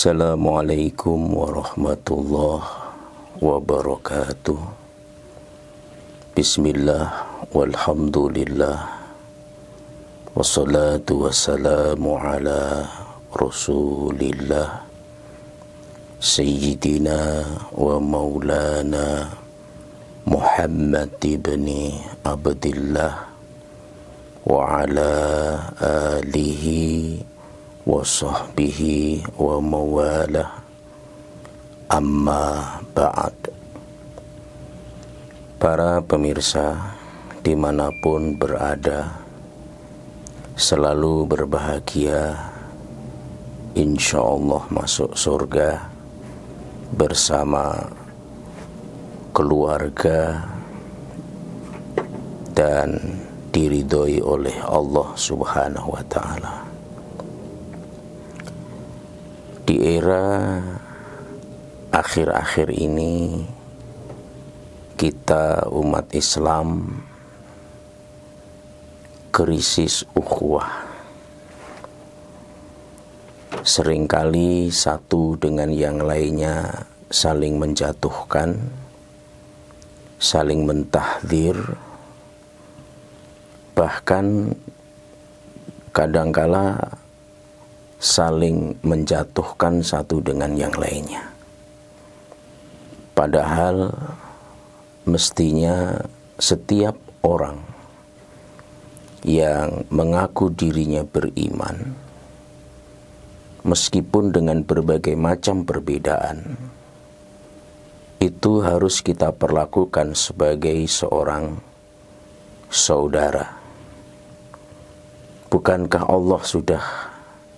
Assalamualaikum warahmatullahi wabarakatuh. Bismillah walhamdulillah wassalatu wassalamu ala rasulillah Sayyidina wa maulana Muhammad ibni Abdillah wa ala alihi wa sahbihi wa mawalah, amma ba'd. Para pemirsa dimanapun berada, selalu berbahagia, insyaallah masuk surga bersama keluarga dan diridhoi oleh Allah Subhanahu wa ta'ala. Di era akhir-akhir ini, kita umat Islam krisis ukhuwah. Seringkali satu dengan yang lainnya saling menjatuhkan, saling mentahdzir, bahkan kadangkala saling menjatuhkan satu dengan yang lainnya. Padahal mestinya setiap orang yang mengaku dirinya beriman, meskipun dengan berbagai macam perbedaan, itu harus kita perlakukan sebagai seorang saudara. Bukankah Allah sudah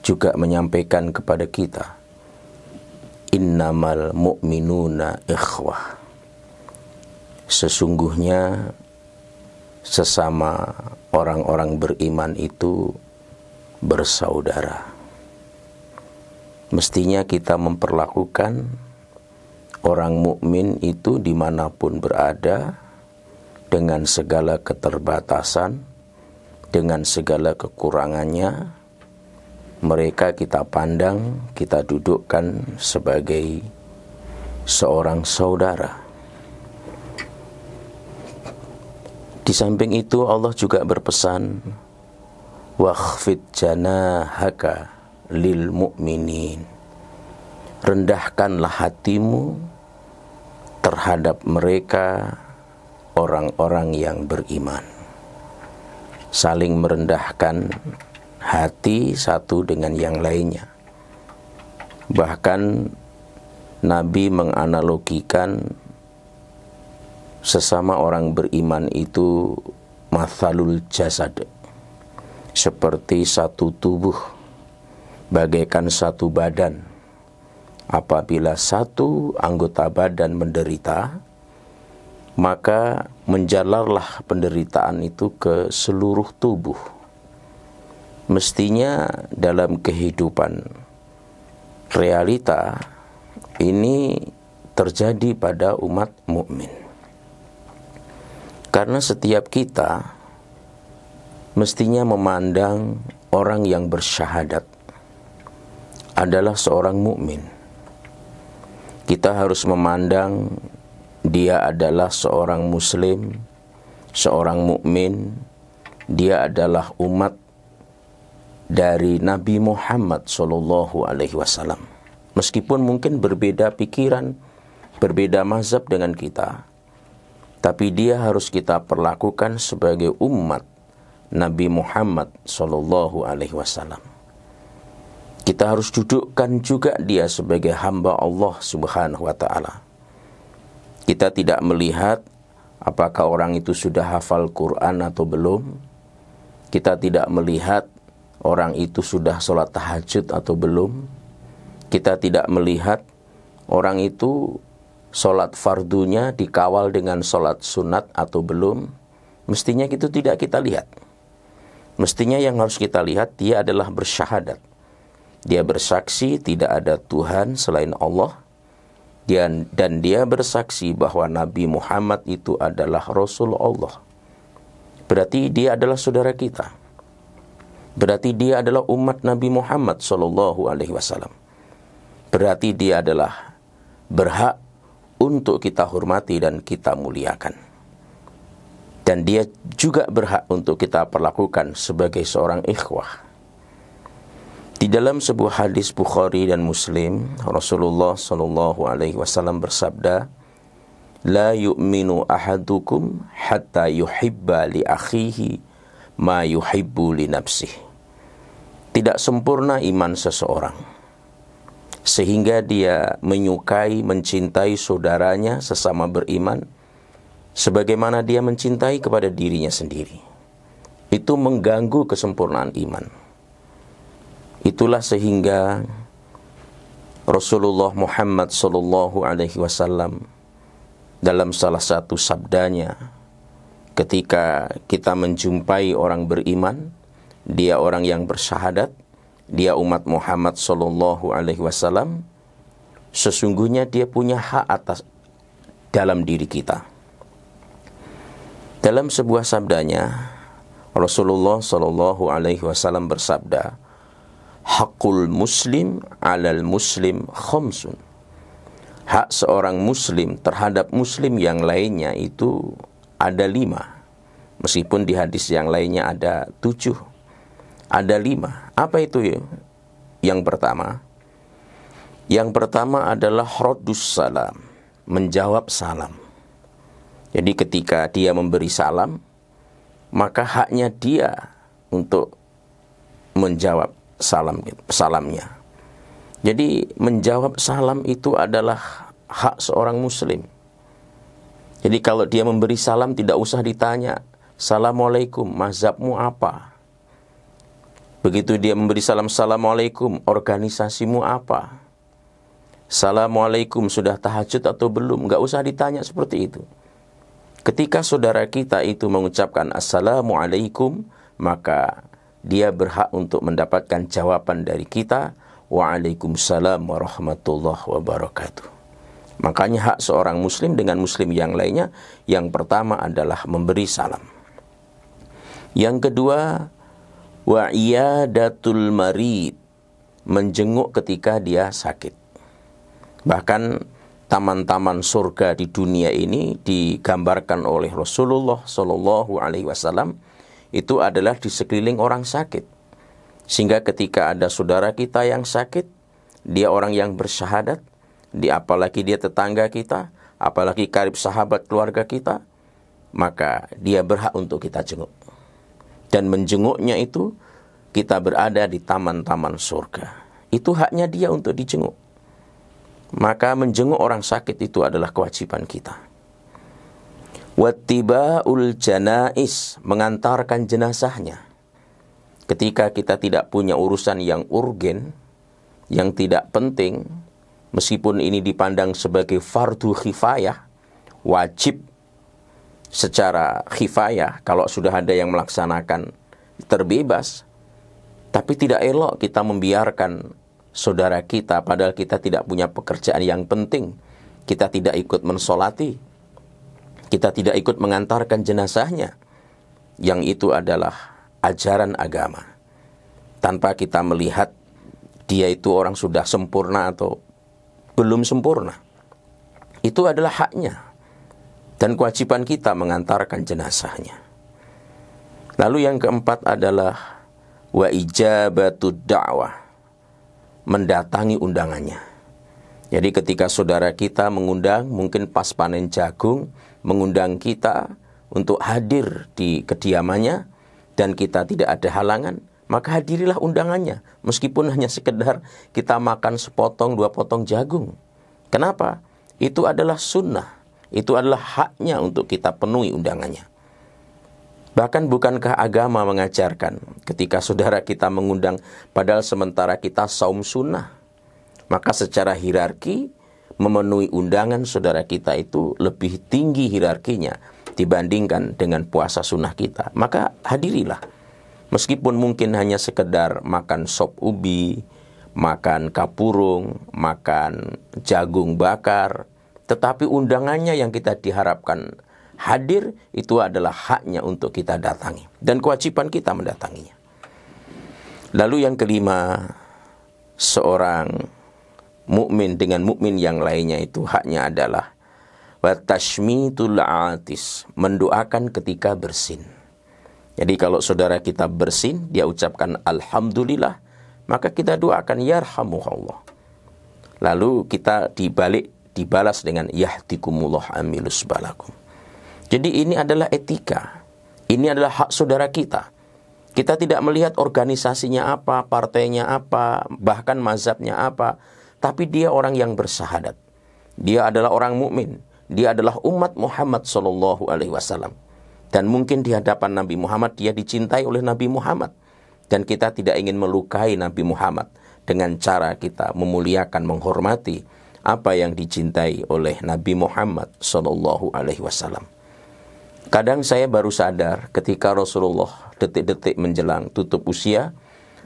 juga menyampaikan kepada kita, innamal mu'minuna ikhwah, sesungguhnya sesama orang-orang beriman itu bersaudara. Mestinya kita memperlakukan orang mukmin itu dimanapun berada, dengan segala keterbatasan, dengan segala kekurangannya, mereka kita pandang, kita dudukkan sebagai seorang saudara. Di samping itu Allah juga berpesan, wakhfid janahaka lil mu'minin, rendahkanlah hatimu terhadap mereka, orang-orang yang beriman. Saling merendahkan hati satu dengan yang lainnya. Bahkan Nabi menganalogikan sesama orang beriman itu mathalul jasad, seperti satu tubuh, bagaikan satu badan. Apabila satu anggota badan menderita, maka menjalarlah penderitaan itu ke seluruh tubuh. Mestinya dalam kehidupan realita ini terjadi pada umat mukmin. Karena setiap kita mestinya memandang orang yang bersyahadat adalah seorang mukmin. Kita harus memandang dia adalah seorang muslim, seorang mukmin, dia adalah umat dari Nabi Muhammad SAW. Meskipun mungkin berbeda pikiran, berbeda mazhab dengan kita, tapi dia harus kita perlakukan sebagai umat Nabi Muhammad SAW. Kita harus dudukkan juga dia sebagai hamba Allah Subhanahu wa ta'ala. Kita tidak melihat apakah orang itu sudah hafal Quran atau belum. Kita tidak melihat orang itu sudah sholat tahajud atau belum. Kita tidak melihat orang itu sholat fardunya dikawal dengan sholat sunat atau belum. Mestinya itu tidak kita lihat. Mestinya yang harus kita lihat, dia adalah bersyahadat. Dia bersaksi tidak ada Tuhan selain Allah. Dan dia bersaksi bahwa Nabi Muhammad itu adalah Rasul Allah. Berarti dia adalah saudara kita. Berarti dia adalah umat Nabi Muhammad SAW. berarti dia adalah berhak untuk kita hormati dan kita muliakan. Dan dia juga berhak untuk kita perlakukan sebagai seorang ikhwah. Di dalam sebuah hadis Bukhari dan Muslim, Rasulullah SAW bersabda, "La yu'minu ahadukum hatta yuhibba li akhihi ma yuhibbu li nafsihi." Tidak sempurna iman seseorang sehingga dia menyukai, mencintai saudaranya sesama beriman sebagaimana dia mencintai kepada dirinya sendiri. Itu mengganggu kesempurnaan iman. Itulah sehingga Rasulullah Muhammad SAW dalam salah satu sabdanya, ketika kita menjumpai orang beriman, dia orang yang bersyahadat, dia umat Muhammad SAW, sesungguhnya dia punya hak atas dalam diri kita. Dalam sebuah sabdanya, Rasulullah SAW bersabda, "Hakul muslim alal muslim khamsun." Hak seorang muslim terhadap muslim yang lainnya itu ada 5. Meskipun di hadis yang lainnya ada 7. Ada 5. Apa itu ya? Yang pertama adalah raddus salam, menjawab salam. Jadi ketika dia memberi salam, maka haknya dia untuk menjawab salamnya. Jadi menjawab salam itu adalah hak seorang muslim. Jadi kalau dia memberi salam tidak usah ditanya, "Assalamualaikum, mazhabmu apa?" Begitu dia memberi salam, "Assalamualaikum, organisasimu apa?" "Assalamualaikum, sudah tahajud atau belum?" Nggak usah ditanya seperti itu. Ketika saudara kita itu mengucapkan Assalamualaikum, maka dia berhak untuk mendapatkan jawaban dari kita, "Waalaikumsalam warahmatullahi wabarakatuh." Makanya hak seorang muslim dengan muslim yang lainnya, yang pertama adalah memberi salam. Yang kedua, wa iyadatul marid, menjenguk ketika dia sakit. Bahkan taman-taman surga di dunia ini digambarkan oleh Rasulullah SAW itu adalah di sekeliling orang sakit. Sehingga ketika ada saudara kita yang sakit, dia orang yang bersyahadat, apalagi dia tetangga kita, apalagi karib sahabat keluarga kita, maka dia berhak untuk kita jenguk. Dan menjenguknya itu kita berada di taman-taman surga. Itu haknya dia untuk dijenguk. Maka menjenguk orang sakit itu adalah kewajiban kita. Wattiba'ul janais, mengantarkan jenazahnya. Ketika kita tidak punya urusan yang urgen, yang tidak penting, meskipun ini dipandang sebagai fardu khifayah, wajib secara khifayah, kalau sudah ada yang melaksanakan terbebas, tapi tidak elok kita membiarkan saudara kita padahal kita tidak punya pekerjaan yang penting, kita tidak ikut mensolati, kita tidak ikut mengantarkan jenazahnya, yang itu adalah ajaran agama, tanpa kita melihat dia itu orang sudah sempurna atau belum sempurna. Itu adalah haknya dan kewajiban kita mengantarkan jenazahnya. Lalu yang keempat adalah wa ijabatud da'wah, mendatangi undangannya. Jadi ketika saudara kita mengundang, mungkin pas panen jagung, mengundang kita untuk hadir di kediamannya dan kita tidak ada halangan, maka hadirilah undangannya, meskipun hanya sekedar kita makan sepotong 2 potong jagung. Kenapa? Itu adalah sunnah. Itu adalah haknya untuk kita penuhi undangannya. Bahkan bukankah agama mengajarkan ketika saudara kita mengundang padahal sementara kita saum sunnah, maka secara hierarki memenuhi undangan saudara kita itu lebih tinggi hierarkinya dibandingkan dengan puasa sunnah kita. Maka hadirilah. Meskipun mungkin hanya sekedar makan sop ubi, makan kapurung, makan jagung bakar, tetapi undangannya yang kita diharapkan hadir itu adalah haknya untuk kita datangi dan kewajiban kita mendatanginya. Lalu yang kelima, seorang mukmin dengan mukmin yang lainnya itu haknya adalah wa tashmitul atis, mendoakan ketika bersin. Jadi kalau saudara kita bersin, dia ucapkan alhamdulillah, maka kita doakan yarhamukallah. Lalu kita dibalas dengan yahdikumullah amilus balakum. Jadi ini adalah etika. Ini adalah hak saudara kita. Kita tidak melihat organisasinya apa, partainya apa, bahkan mazhabnya apa, tapi dia orang yang bersahadat. Dia adalah orang mukmin. Dia adalah umat Muhammad sallallahu alaihi wasallam. Dan mungkin di hadapan Nabi Muhammad dia dicintai oleh Nabi Muhammad. Dan kita tidak ingin melukai Nabi Muhammad dengan cara kita memuliakan, menghormati apa yang dicintai oleh Nabi Muhammad sallallahu alaihi wasallam. Kadang saya baru sadar ketika Rasulullah detik-detik menjelang tutup usia,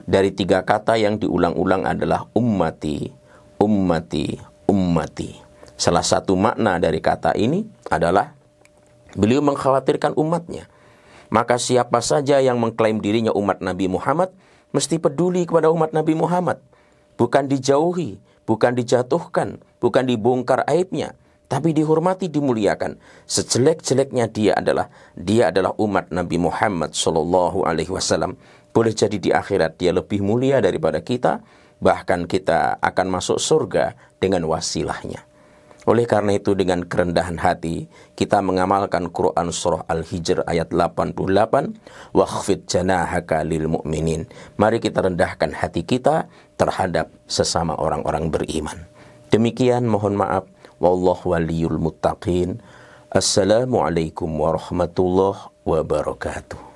dari 3 kata yang diulang-ulang adalah ummati, ummati, ummati. Salah satu makna dari kata ini adalah beliau mengkhawatirkan umatnya. Maka siapa saja yang mengklaim dirinya umat Nabi Muhammad mesti peduli kepada umat Nabi Muhammad. Bukan dijauhi, bukan dijatuhkan, bukan dibongkar aibnya, tapi dihormati, dimuliakan. Sejelek-jeleknya dia adalah umat Nabi Muhammad sallallahu alaihi wasallam. Boleh jadi di akhirat dia lebih mulia daripada kita, bahkan kita akan masuk surga dengan wasilahnya. Oleh karena itu dengan kerendahan hati kita mengamalkan Quran surah Al-Hijr ayat 88, wakhfid janahaka lil mu'minin. Mari kita rendahkan hati kita terhadap sesama orang-orang beriman. Demikian, mohon maaf. Wallahu waliyul muttaqin. Assalamualaikum warahmatullahi wabarakatuh.